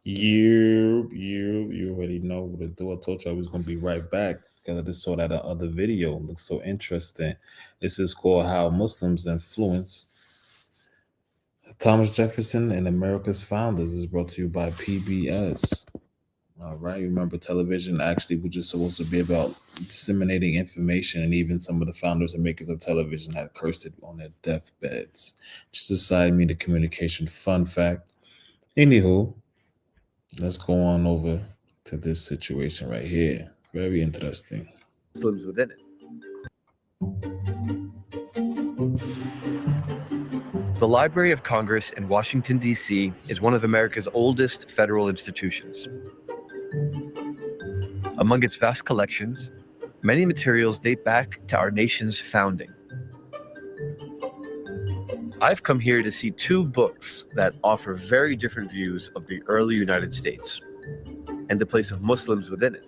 You already know what to do. I told you I was gonna be right back because I just saw that other video. It looks so interesting. This is called How Muslims Influence Thomas Jefferson and America's Founders. Is brought to you by PBS. All right, remember television actually was just supposed to be about disseminating information, and even some of the founders and makers of television had cursed it on their deathbeds. Just a side media communication fun fact. Anywho, let's go on over to this situation right here. Very interesting. Muslims within it. The Library of Congress in Washington, D.C. is one of America's oldest federal institutions. Among its vast collections, many materials date back to our nation's founding. I've come here to see two books that offer very different views of the early United States and the place of Muslims within it.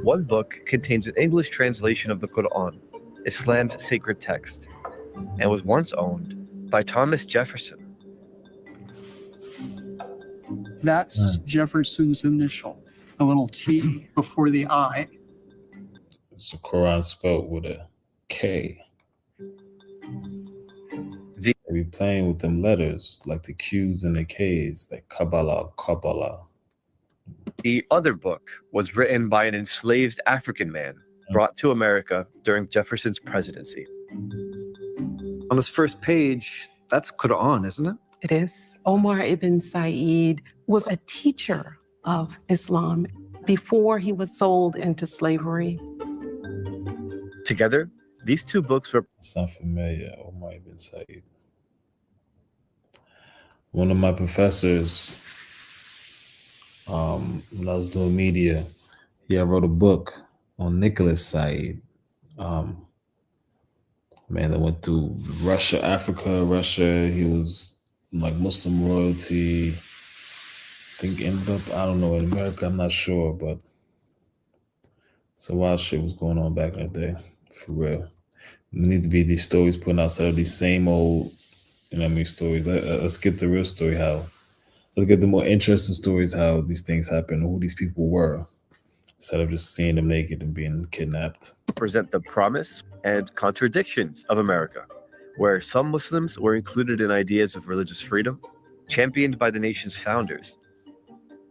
One book contains an English translation of the Quran, Islam's sacred text, and was once owned by Thomas Jefferson. That's Jefferson's initial, the little T before the I. It's the Quran spelled with a K. They be playing with them letters like the Q's and the K's, like Kabbalah, Kabbalah. The other book was written by an enslaved African man brought to America during Jefferson's presidency. On this first page, that's Quran, isn't it? It is. Omar ibn Said was a teacher of Islam before he was sold into slavery. Together, these two books were... It's not familiar, Omar ibn Said. One of my professors, when I was doing media, I wrote a book on Nicholas Said. Man that went through Russia, Africa, Russia. He was like Muslim royalty. I think ended up, I don't know, in America, I'm not sure, but it's a wild shit was going on back in the day, for real. There need to be these stories put outside of these same old, stories. Let's get the real story, let's get the more interesting stories, how these things happen, who these people were, instead of just seeing them naked and being kidnapped. Present the promise and contradictions of America, where some Muslims were included in ideas of religious freedom, championed by the nation's founders,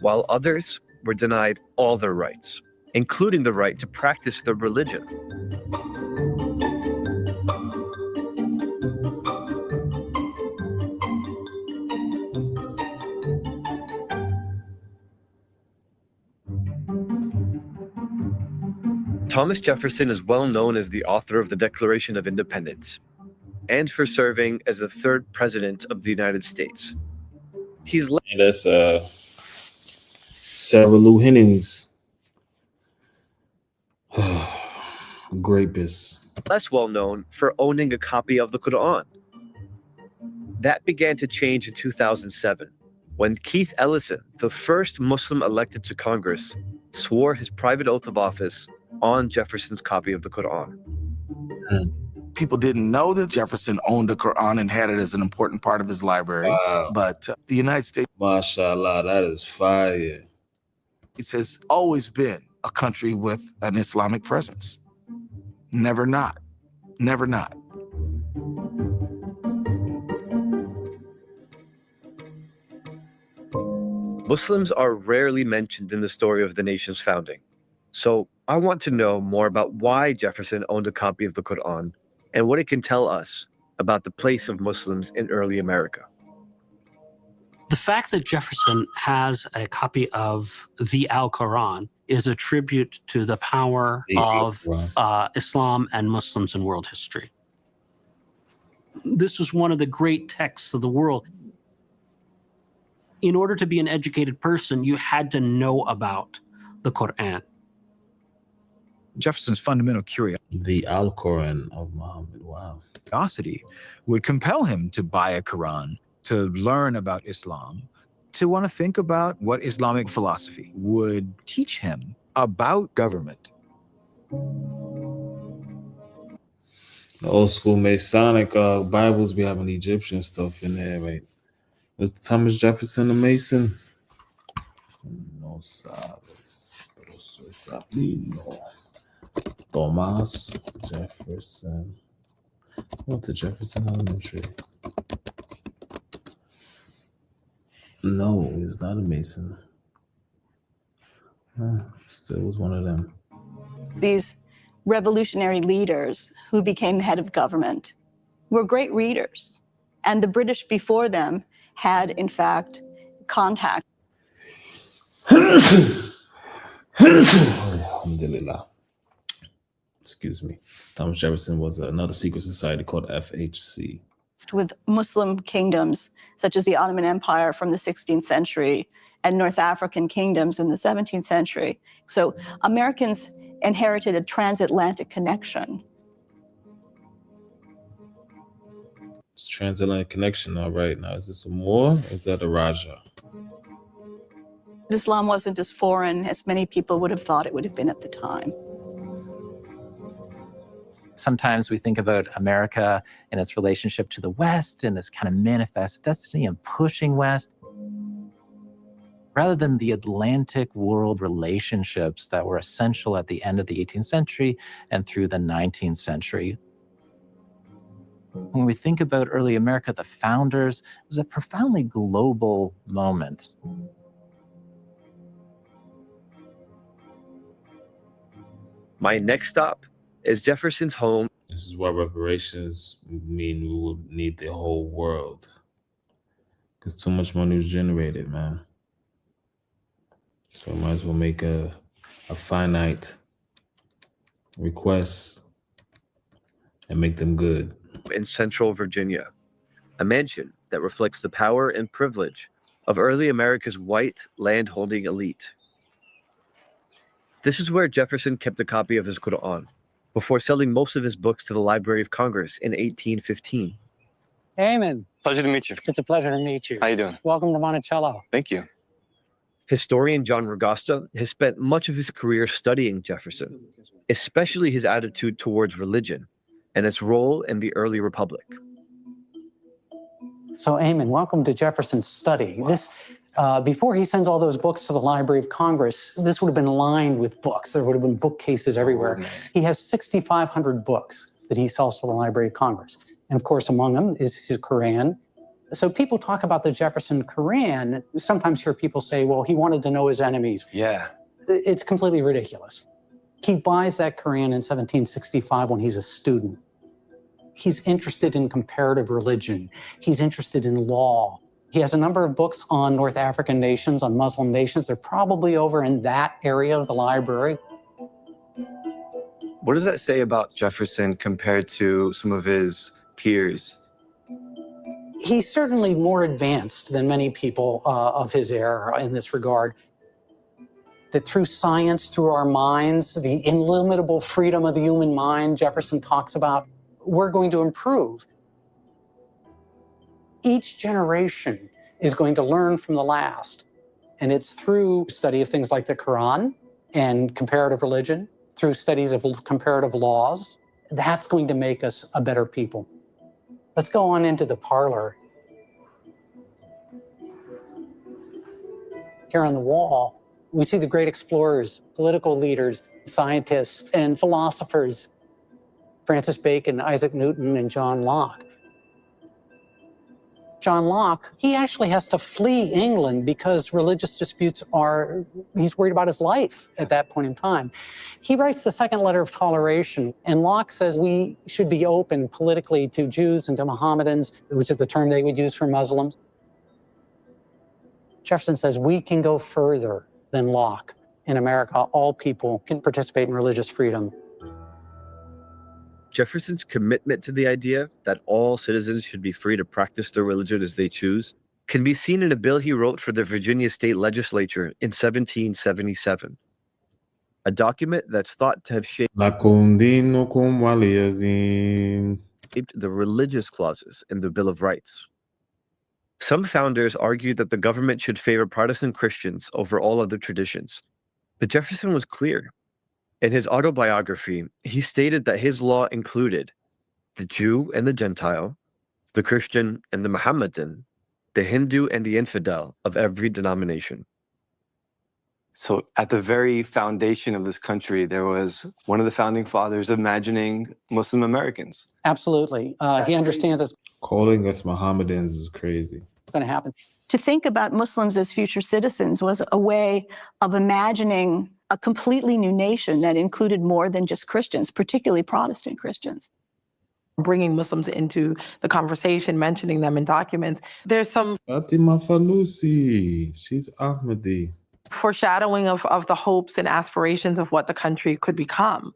while others were denied all their rights, including the right to practice their religion. Thomas Jefferson is well known as the author of the Declaration of Independence and for serving as the third president of the United States. That's Sarah Lou Hennings. Grapist. Less well known for owning a copy of the Quran. That began to change in 2007 when Keith Ellison, the first Muslim elected to Congress, swore his private oath of office on Jefferson's copy of the Quran. People didn't know that Jefferson owned a Quran and had it as an important part of his library. Wow. But the United States, MashaAllah, that is fire. It has always been a country with an Islamic presence. Never not. Never not. Muslims are rarely mentioned in the story of the nation's founding. So I want to know more about why Jefferson owned a copy of the Quran and what it can tell us about the place of Muslims in early America. The fact that Jefferson has a copy of the Al-Quran is a tribute to the power of Islam and Muslims in world history. This is one of the great texts of the world. In order to be an educated person, you had to know about the Quran. Jefferson's fundamental The Al-Quran of Muhammad, wow. curiosity would compel him to buy a Quran, to learn about Islam, to want to think about what Islamic philosophy would teach him about government. The old school Masonic Bibles be having Egyptian stuff in there, right? Was Thomas Jefferson a Mason? No sabes, pero soy sabino. Thomas Jefferson. Went to Jefferson Elementary. No, he was not a Mason. Still was one of them. These revolutionary leaders who became the head of government were great readers. And the British before them had, in fact, contact. Alhamdulillah. Excuse me. Thomas Jefferson was another secret society called FHC. With Muslim kingdoms such as the Ottoman Empire from the 16th century and North African kingdoms in the 17th century. So Americans inherited a transatlantic connection. It's transatlantic connection, all right. Now, is this a Moor or is that a Raja? Islam wasn't as foreign as many people would have thought it would have been at the time. Sometimes we think about America and its relationship to the West and this kind of manifest destiny and pushing West, rather than the Atlantic world relationships that were essential at the end of the 18th century and through the 19th century. When we think about early America, the founders, it was a profoundly global moment. My next stop is Jefferson's home. This is why reparations mean we will need the whole world. Because too much money was generated, man. So we might as well make a finite request and make them good. In Central Virginia, a mansion that reflects the power and privilege of early America's white land-holding elite. This is where Jefferson kept a copy of his Quran before selling most of his books to the Library of Congress in 1815. Eamon, Pleasure to meet you. it's a pleasure to meet you. How you doing? Welcome to Monticello. Thank you. Historian John Ragosta has spent much of his career studying Jefferson, especially his attitude towards religion and its role in the early republic. So, Eamon, welcome to Jefferson's study. This, before he sends all those books to the Library of Congress, this would have been lined with books. There would have been bookcases everywhere. He has 6,500 books that he sells to the Library of Congress. And of course, among them is his Quran. So people talk about the Jefferson Quran. Sometimes hear people say, well, he wanted to know his enemies. Yeah. It's completely ridiculous. He buys that Quran in 1765 when he's a student. He's interested in comparative religion. He's interested in law. He has a number of books on North African nations, on Muslim nations. They're probably over in that area of the library. What does that say about Jefferson compared to some of his peers? He's certainly more advanced than many people of his era in this regard. That through science, through our minds, the illimitable freedom of the human mind Jefferson talks about, we're going to improve. Each generation is going to learn from the last. And it's through study of things like the Quran and comparative religion, through studies of comparative laws, that's going to make us a better people. Let's go on into the parlor. Here on the wall, we see the great explorers, political leaders, scientists, and philosophers, Francis Bacon, Isaac Newton, and John Locke. John Locke, he actually has to flee England because religious disputes he's worried about his life at that point in time. He writes the Second Letter of Toleration, and Locke says we should be open politically to Jews and to Mohammedans, which is the term they would use for Muslims. Jefferson says we can go further than Locke. In America, all people can participate in religious freedom. Jefferson's commitment to the idea that all citizens should be free to practice their religion as they choose can be seen in a bill he wrote for the Virginia State Legislature in 1777, a document that's thought to have shaped the religious clauses in the Bill of Rights. Some founders argued that the government should favor Protestant Christians over all other traditions, but Jefferson was clear. In his autobiography, he stated that his law included the Jew and the Gentile, the Christian and the Mohammedan, the Hindu and the infidel of every denomination. So at the very foundation of this country, there was one of the founding fathers imagining Muslim Americans. Absolutely. He understands it's Calling us Mohammedans is crazy. going to happen. To think about Muslims as future citizens was a way of imagining a completely new nation that included more than just Christians, particularly Protestant Christians. Bringing Muslims into the conversation, mentioning them in documents. There's some Fatima Fanusi, she's Ahmadi. foreshadowing of the hopes and aspirations of what the country could become.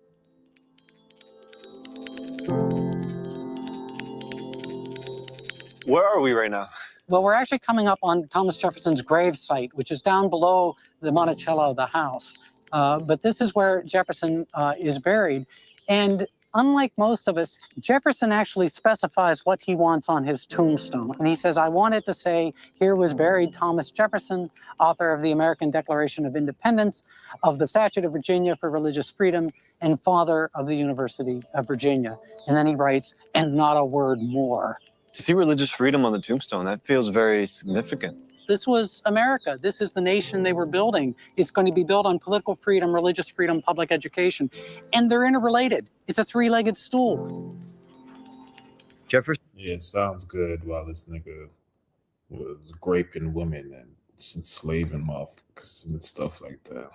Where are we right now? Well, we're actually coming up on Thomas Jefferson's grave site, which is down below the Monticello, the house. But this is where Jefferson is buried. And unlike most of us, Jefferson actually specifies what he wants on his tombstone. And he says, I want it to say, here was buried Thomas Jefferson, author of the American Declaration of Independence, of the Statute of Virginia for Religious Freedom, and father of the University of Virginia. And then he writes, and not a word more. To see religious freedom on the tombstone, that feels very significant. This was America. This is the nation they were building. It's going to be built on political freedom, religious freedom, public education. And they're interrelated. It's a three-legged stool. Jefferson. Yeah, it sounds good while this nigga was raping women and enslaving motherfuckers and stuff like that.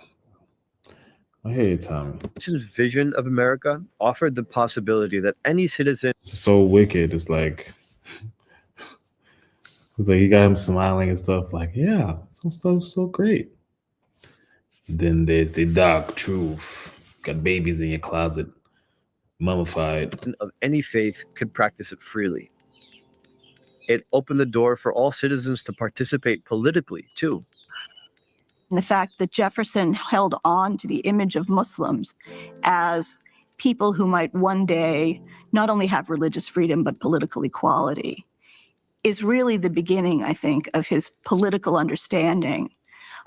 I hear you, Tommy. Jefferson's vision of America offered the possibility that any citizen. It's so wicked. It's like he got him smiling and stuff. Like, yeah, so great. Then there's the dark truth. Got babies in your closet, mummified. Of any faith could practice it freely. It opened the door for all citizens to participate politically too. And the fact that Jefferson held on to the image of Muslims as people who might one day not only have religious freedom, but political equality is really the beginning, I think, of his political understanding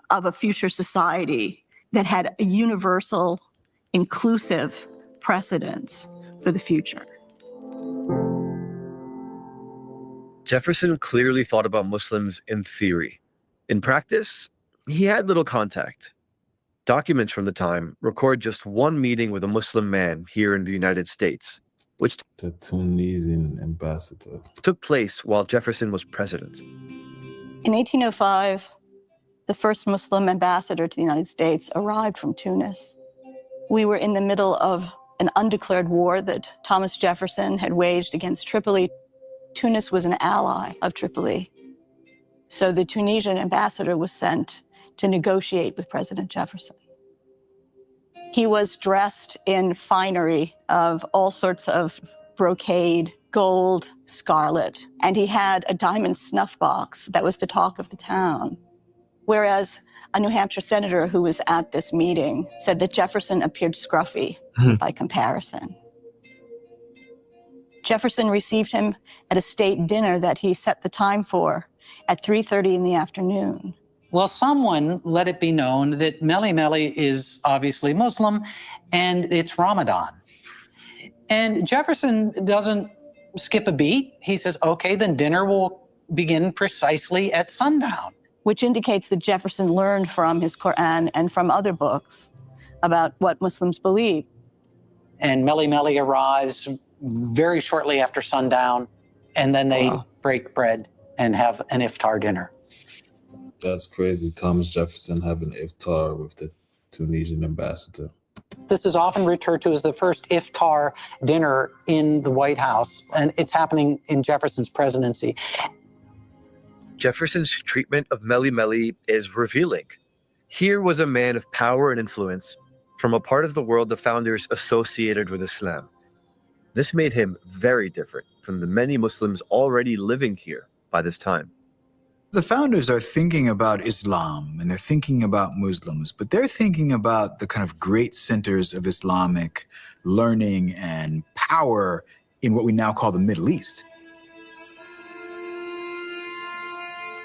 of a future society that had a universal, inclusive precedence for the future. Jefferson clearly thought about Muslims in theory. In practice, he had little contact. Documents from the time record just one meeting with a Muslim man here in the United States, which the Tunisian ambassador took place while Jefferson was president. In 1805, the first Muslim ambassador to the United States arrived from Tunis. We were in the middle of an undeclared war that Thomas Jefferson had waged against Tripoli. Tunis was an ally of Tripoli. So the Tunisian ambassador was sent to negotiate with President Jefferson. He was dressed in finery of all sorts of brocade, gold, scarlet, and he had a diamond snuff box that was the talk of the town. Whereas a New Hampshire senator who was at this meeting said that Jefferson appeared scruffy by comparison. Jefferson received him at a state dinner that he set the time for at 3:30 in the afternoon. Well, someone let it be known that Mele Mele is obviously Muslim and it's Ramadan. And Jefferson doesn't skip a beat. He says, okay, then dinner will begin precisely at sundown. Which indicates that Jefferson learned from his Quran and from other books about what Muslims believe. And Mele Mele arrives very shortly after sundown, and then they break bread and have an iftar dinner. That's crazy. Thomas Jefferson having iftar with the Tunisian ambassador. This is often referred to as the first iftar dinner in the White House, and it's happening in Jefferson's presidency. Jefferson's treatment of Mele Mele is revealing. Here was a man of power and influence from a part of the world the founders associated with Islam. This made him very different from the many Muslims already living here by this time. The founders are thinking about Islam and they're thinking about Muslims, but they're thinking about the kind of great centers of Islamic learning and power in what we now call the Middle East.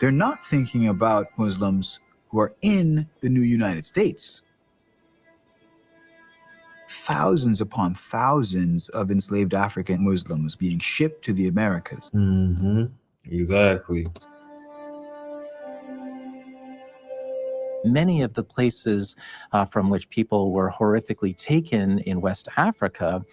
They're not thinking about Muslims who are in the new United States. thousands upon thousands of enslaved African Muslims being shipped to the Americas. Mm-hmm. Exactly. Many of the places from which people were horrifically taken in West Africa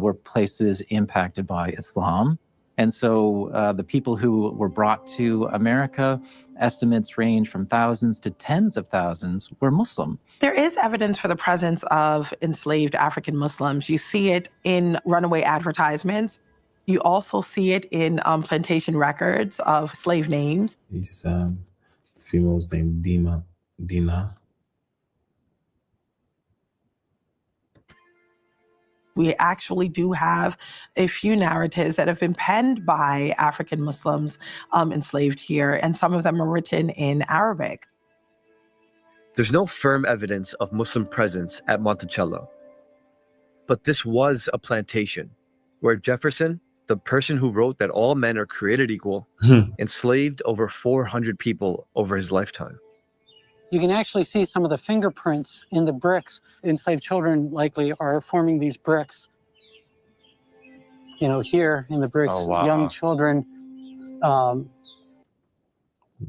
were places impacted by Islam. And so the people who were brought to America, estimates range from thousands to tens of thousands, were Muslim. There is evidence for the presence of enslaved African Muslims. You see it in runaway advertisements. You also see it in plantation records of slave names. He's female's named Dina. We actually do have a few narratives that have been penned by African Muslims enslaved here, and some of them are written in Arabic. There's no firm evidence of Muslim presence at Monticello. But this was a plantation where Jefferson, the person who wrote that all men are created equal, enslaved over 400 people over his lifetime. You can actually see some of the fingerprints in the bricks. Enslaved children likely are forming these bricks. You know, here in the bricks, Oh, wow. young children. You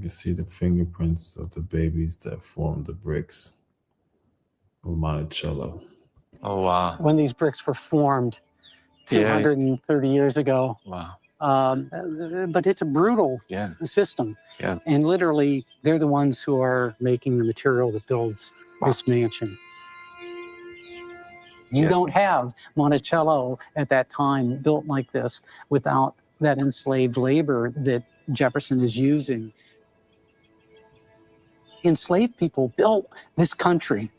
can see the fingerprints of the babies that formed the bricks of Monticello. Oh, wow. When these bricks were formed 230 years ago. Wow. But it's a brutal system. Yeah. And literally, they're the ones who are making the material that builds this mansion. You don't have Monticello at that time built like this without that enslaved labor that Jefferson is using. Enslaved people built this country.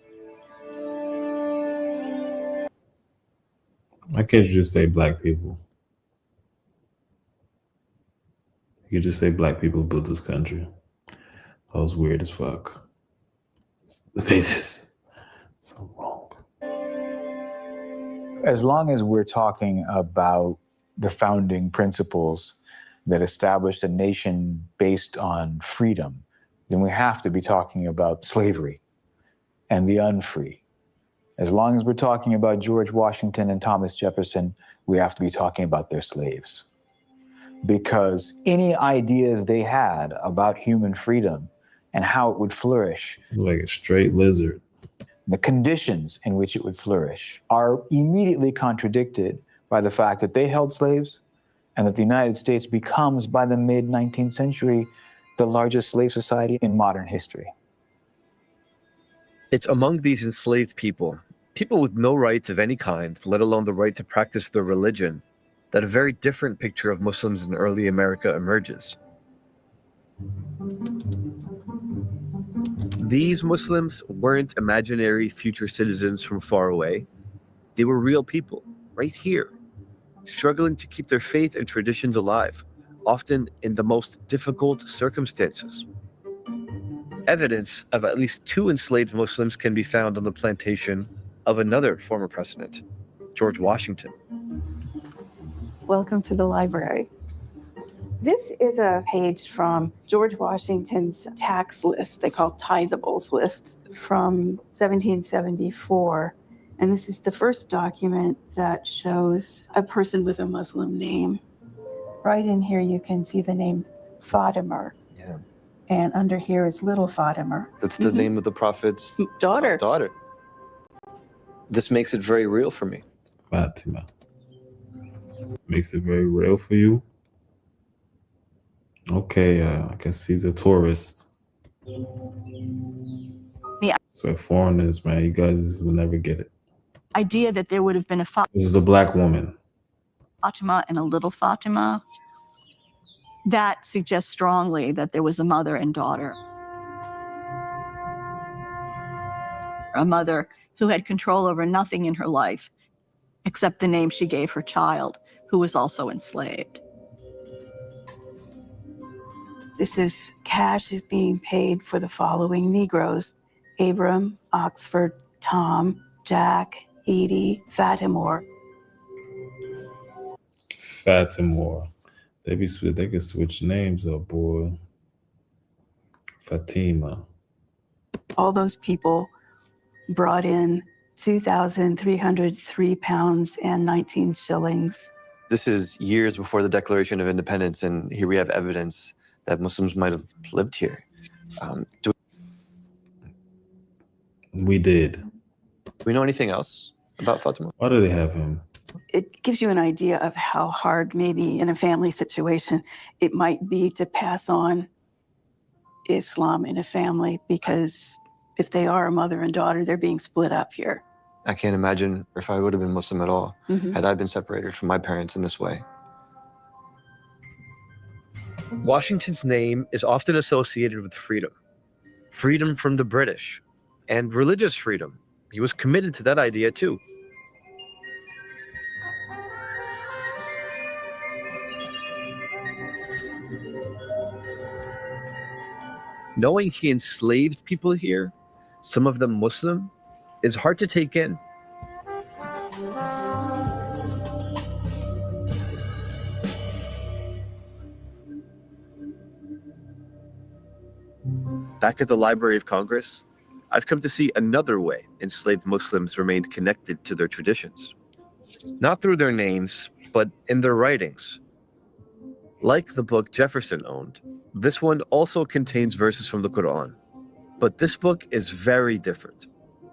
Why can't you just say black people? You could just say black people built this country. That was weird as fuck. They just so wrong. As long as we're talking about the founding principles that established a nation based on freedom, then we have to be talking about slavery and the unfree. As long as we're talking about George Washington and Thomas Jefferson, we have to be talking about their slaves. Because any ideas they had about human freedom and how it would flourish, like a straight lizard, the conditions in which it would flourish are immediately contradicted by the fact that they held slaves and that the United States becomes, by the mid-19th century, the largest slave society in modern history. It's among these enslaved people, people with no rights of any kind, let alone the right to practice their religion, that a very different picture of Muslims in early America emerges. These Muslims weren't imaginary future citizens from far away. They were real people, right here, struggling to keep their faith and traditions alive, often in the most difficult circumstances. Evidence of at least 2 enslaved Muslims can be found on the plantation of another former president, George Washington. Welcome to the library. This is a page from George Washington's tax list. They call tithables lists from 1774. And this is the first document that shows a person with a Muslim name. Right in here, you can see the name Fatima. Yeah. And under here is little Fatima. That's the name of the prophet's daughter. This makes it very real for me. Fatima. Makes it very real for you? Okay, I guess he's a tourist. Yeah. So foreigners, man, you guys will never get it. Idea that there would have been a This is a black woman. Fatima and a little Fatima, that suggests strongly that there was a mother and daughter. A mother who had control over nothing in her life except the name she gave her child, who was also enslaved. This is cash is being paid for the following Negroes: Abram, Oxford, Tom, Jack, Edie, Fatimore. Fatimore. They could switch names up, boy. Fatima. All those people brought in 2,303 pounds and 19 shillings. This is years before the Declaration of Independence, and here we have evidence that Muslims might have lived here. We did. Do we know anything else about Fatima? Why do they have him? It gives you an idea of how hard maybe in a family situation it might be to pass on Islam in a family, because if they are a mother and daughter, they're being split up here. I can't imagine if I would have been Muslim at all Mhm. had I been separated from my parents in this way. Washington's name is often associated with freedom. Freedom from the British and religious freedom. He was committed to that idea too. Knowing he enslaved people here, some of them Muslim, is hard to take in. Back at the Library of Congress, I've come to see another way enslaved Muslims remained connected to their traditions. Not through their names, but in their writings. Like the book Jefferson owned, this one also contains verses from the Quran. But this book is very different.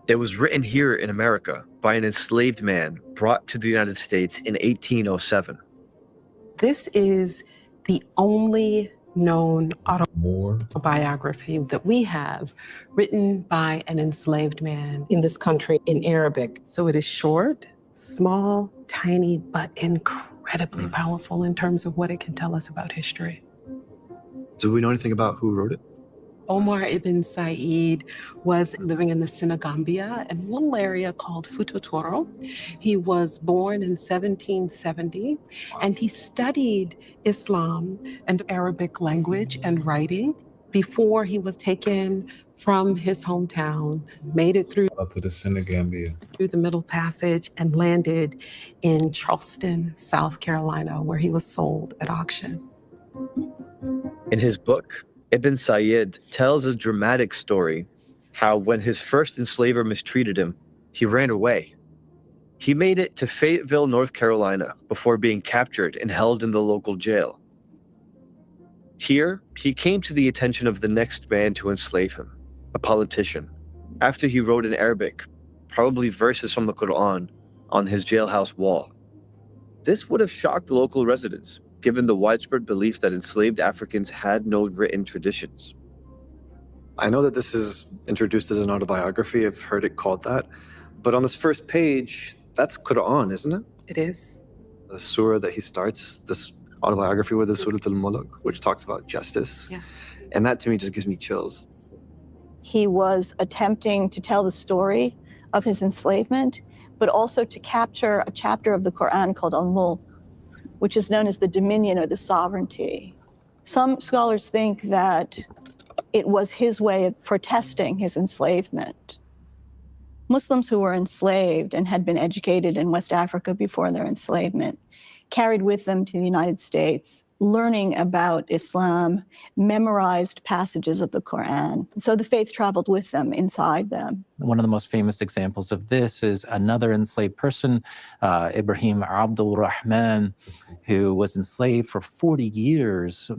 It was written here in America by an enslaved man brought to the United States in 1807. This is the only known autobiography that we have written by an enslaved man in this country in Arabic. So it is short, small, tiny, but incredibly powerful in terms of what it can tell us about history. Do we know anything about who wrote it? Omar ibn Said was living in the Senegambia, in a little area called Fututoro. He was born in 1770, and he studied Islam and Arabic language and writing before he was taken from his hometown, made it through Out to the Senegambia. through the Middle Passage, and landed in Charleston, South Carolina, where he was sold at auction. In his book, Ibn Sayyid tells a dramatic story how when his first enslaver mistreated him, he ran away. He made it to Fayetteville, North Carolina, before being captured and held in the local jail. Here, he came to the attention of the next man to enslave him, a politician, after he wrote in Arabic, probably verses from the Quran, on his jailhouse wall. This would have shocked the local residents, given the widespread belief that enslaved Africans had no written traditions. I know that this is introduced as an autobiography. I've heard it called that. But on this first page, that's Quran, isn't it? It is. The surah that he starts this autobiography with is Surah Al-Mulk, which talks about justice. Yes. And that to me just gives me chills. He was attempting to tell the story of his enslavement, but also to capture a chapter of the Quran called Al-Mulk, which is known as the dominion or the sovereignty. Some scholars think that it was his way of protesting his enslavement. Muslims who were enslaved and had been educated in West Africa before their enslavement carried with them to the United States, learning about Islam, memorized passages of the Quran. So the faith traveled with them, inside them. One of the most famous examples of this is another enslaved person, Ibrahim Abdul Rahman, who was enslaved for 40 years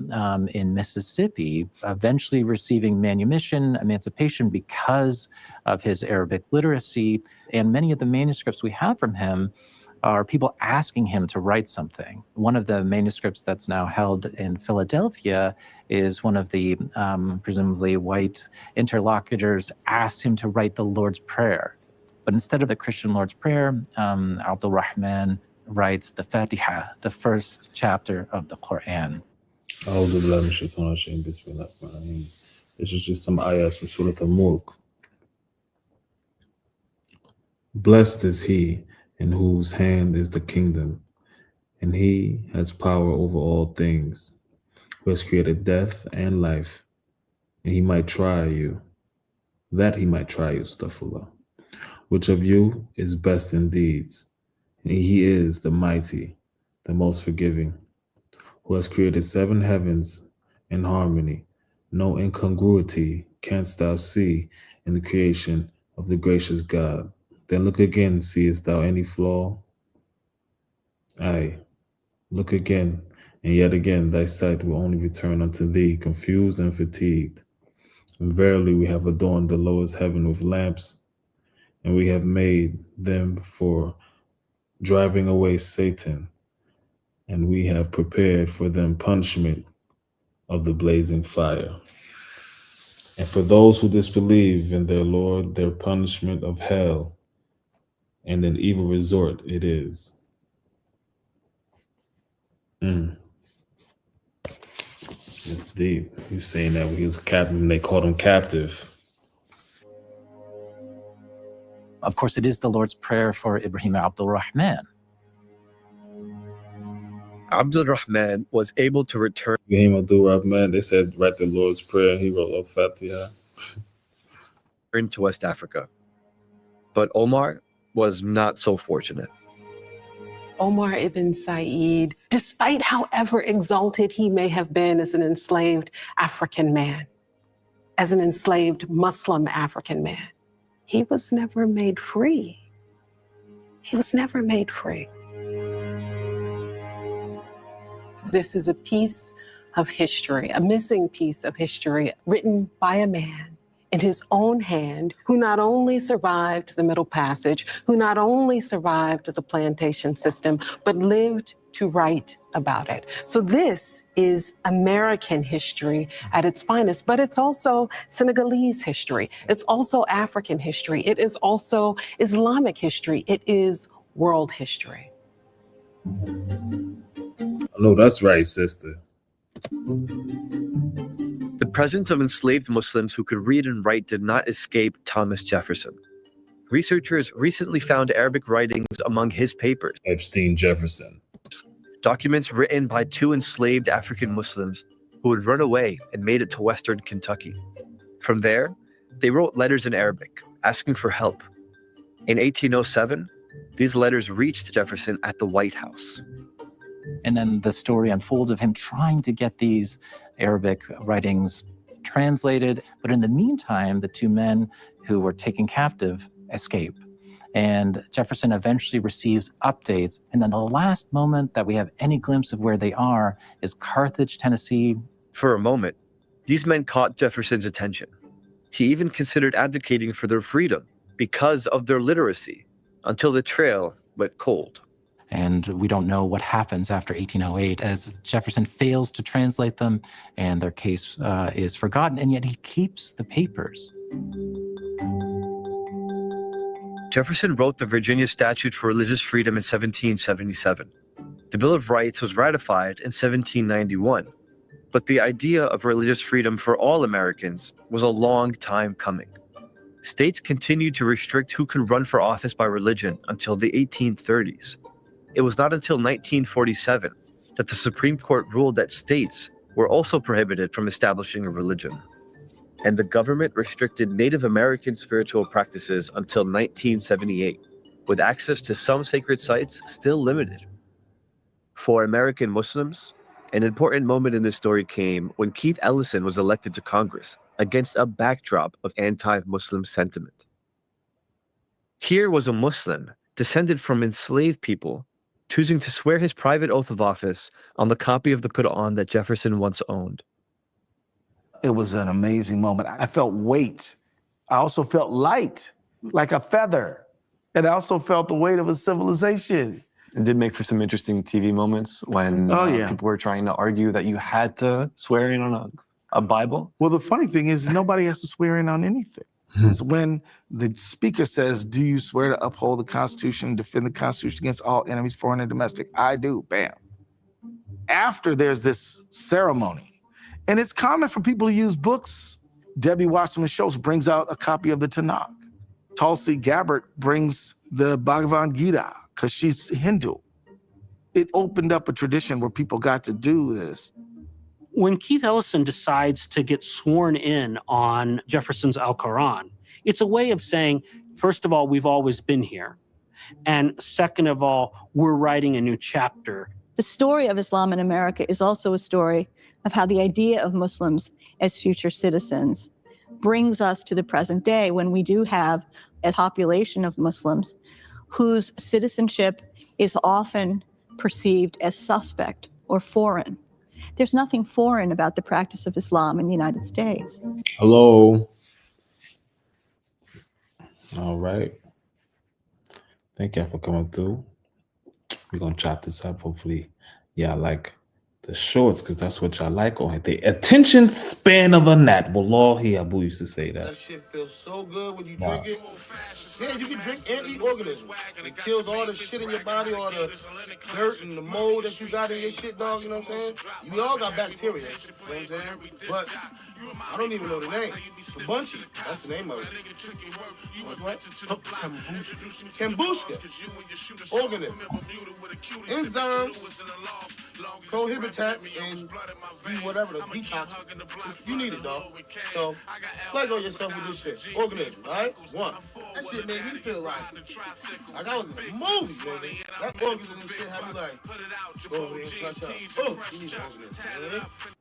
in Mississippi, eventually receiving manumission, emancipation because of his Arabic literacy. And many of the manuscripts we have from him are people asking him to write something. One of the manuscripts that's now held in Philadelphia is one of the presumably white interlocutors asked him to write the Lord's Prayer. But instead of the Christian Lord's Prayer, Abdul Rahman writes the Fatiha, the first chapter of the Quran. This is just some ayahs from Surah Al-Mulk. Blessed is he in whose hand is the kingdom, and he has power over all things, who has created death and life, and he might try you, astaghfirullah. Which of you is best in deeds? And he is the mighty, the most forgiving, who has created 7 heavens in harmony. No incongruity canst thou see in the creation of the gracious God. Then look again, seest thou any flaw? Aye, look again, and yet again thy sight will only return unto thee, confused and fatigued. And verily we have adorned the lowest heaven with lamps, and we have made them for driving away Satan, and we have prepared for them punishment of the blazing fire. And for those who disbelieve in their Lord, their punishment of hell, and an evil resort it is. It's deep. He was saying that when he was captain, they called him captive. Of course, it is the Lord's Prayer for Ibrahim Abdul Rahman. Abdul Rahman was able to return Ibrahim Abdul Rahman, they said, write the Lord's Prayer. He wrote Al-Fatiha. to West Africa. But Omar was not so fortunate. Omar ibn Said, despite however exalted he may have been as an enslaved African man, as an enslaved Muslim African man, he was never made free. He was never made free. This is a piece of history, a missing piece of history written by a man in his own hand who not only survived the Middle Passage, who not only survived the plantation system, but lived to write about it. So this is American history at its finest, but it's also Senegalese history. It's also African history. It is also Islamic history. It is world history. No, that's right, sister. The presence of enslaved Muslims who could read and write did not escape Thomas Jefferson. Researchers recently found Arabic writings among his papers. Epstein Jefferson. Documents written by two enslaved African Muslims who had run away and made it to Western Kentucky. From there, they wrote letters in Arabic, asking for help. In 1807, these letters reached Jefferson at the White House. And then the story unfolds of him trying to get these Arabic writings translated. But in the meantime, the two men who were taken captive escape. And Jefferson eventually receives updates. And then the last moment that we have any glimpse of where they are is Carthage, Tennessee. For a moment, these men caught Jefferson's attention. He even considered advocating for their freedom because of their literacy, until the trail went cold. And we don't know what happens after 1808 as Jefferson fails to translate them and their case is forgotten, and yet he keeps the papers. Jefferson wrote the Virginia Statute for Religious Freedom in 1777. The Bill of Rights was ratified in 1791, but the idea of religious freedom for all Americans was a long time coming. States continued to restrict who could run for office by religion until the 1830s. It was not until 1947 that the Supreme Court ruled that states were also prohibited from establishing a religion. And the government restricted Native American spiritual practices until 1978, with access to some sacred sites still limited. For American Muslims, an important moment in this story came when Keith Ellison was elected to Congress against a backdrop of anti-Muslim sentiment. Here was a Muslim descended from enslaved people choosing to swear his private oath of office on the copy of the Quran that Jefferson once owned. It was an amazing moment. I felt weight. I also felt light, like a feather. And I also felt the weight of a civilization. It did make for some interesting TV moments when people were trying to argue that you had to swear in on a Bible. Well, the funny thing is nobody has to swear in on anything. It's when the speaker says, do you swear to uphold the Constitution and defend the Constitution against all enemies, foreign and domestic? I do, bam. After there's this ceremony, and it's common for people to use books. Debbie Wasserman Schultz brings out a copy of the Tanakh. Tulsi Gabbard brings the Bhagavad Gita because she's Hindu. It opened up a tradition where people got to do this. When Keith Ellison decides to get sworn in on Jefferson's Al-Quran, it's a way of saying, first of all, we've always been here. And second of all, we're writing a new chapter. The story of Islam in America is also a story of how the idea of Muslims as future citizens brings us to the present day when we do have a population of Muslims whose citizenship is often perceived as suspect or foreign. There's nothing foreign about the practice of Islam in the United States. Hello. All right. Thank you for coming through. We're going to chop this up. Hopefully, y'all like the shorts because that's what y'all like on it. The attention span of a gnat. Wallahi, Abu used to say that. That shit feels so good when you drink it. Yeah, you can drink any organism. It kills all the shit in your body, all the dirt and the mold that you got in your shit, dog. You know what I'm saying? We all got bacteria. You know what I'm saying? But I don't even know the name. Bunchy. That's the name of it. What? Kombucha. Organism. Enzymes. Prohibitats and whatever, the detox. You need it, dog. So, flag on yourself with this shit. Organism, alright? One. That shit made me feel like I was in a movie, nigga. That organism and shit had me like, go over there and touch up. Oh, you need organism.